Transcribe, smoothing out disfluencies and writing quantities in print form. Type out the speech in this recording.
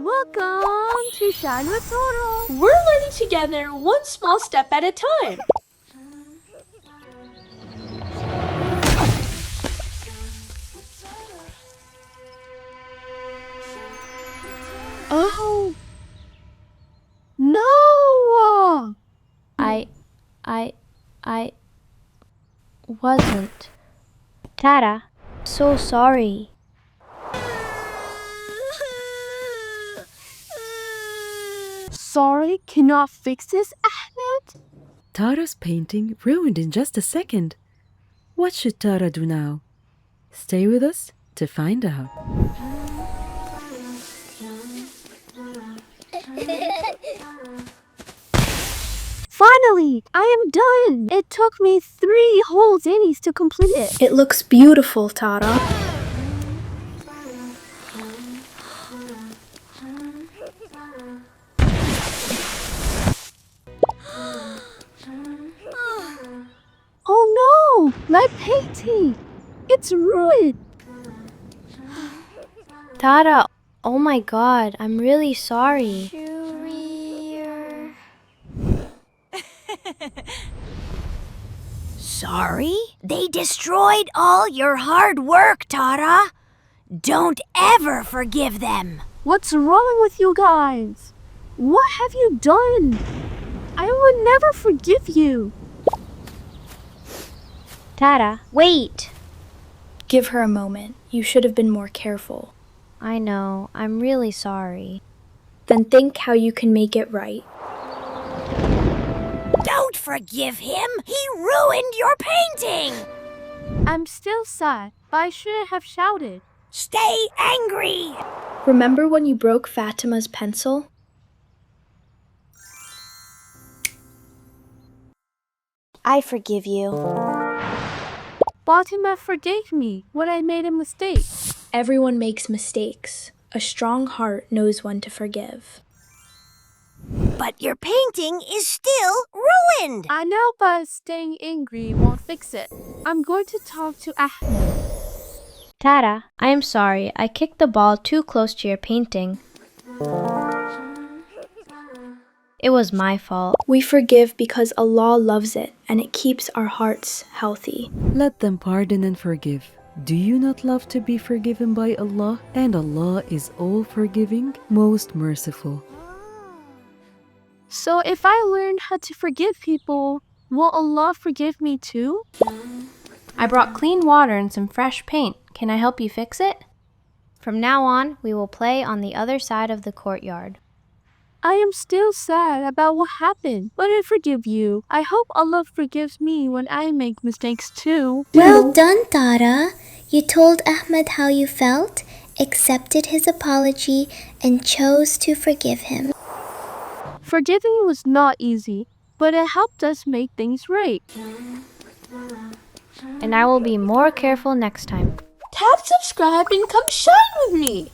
Welcome to Shine with Toro. We're learning together one small step at a time. Oh no! I wasn't. Tara, so sorry. Sorry, cannot fix this, Ahmed? Tara's painting ruined in just a second. What should Tara do now? Stay with us to find out. Finally, I am done. It took me 3 whole days to complete it. It looks beautiful, Tara. Oh no, my painting. It's ruined. Tara, oh my god, I'm really sorry. Sorry? They destroyed all your hard work, Tara. Don't ever forgive them. What's wrong with you guys? What have you done? I would never forgive you. Tara, wait! Give her a moment. You should have been more careful. I know, I'm really sorry. Then think how you can make it right. Don't forgive him. He ruined your painting. I'm still sad, but I shouldn't have shouted. Stay angry. Remember when you broke Fatima's pencil? I forgive you. Fatima forgave me when I made a mistake. Everyone makes mistakes. A strong heart knows when to forgive. But your painting is still ruined. I know, but staying angry won't fix it. I'm going to talk to Ahmed. Tara, I am sorry. I kicked the ball too close to your painting. It was my fault. We forgive because Allah loves it and it keeps our hearts healthy. Let them pardon and forgive. Do you not love to be forgiven by Allah? And Allah is all forgiving, most merciful. So if I learn how to forgive people, will Allah forgive me too? I brought clean water and some fresh paint. Can I help you fix it? From now on, we will play on the other side of the courtyard. I am still sad about what happened, but I forgive you. I hope Allah forgives me when I make mistakes too. Well done, Tara. You told Ahmed how you felt, accepted his apology, and chose to forgive him. Forgiving was not easy, but it helped us make things right. And I will be more careful next time. Tap subscribe and come shine with me.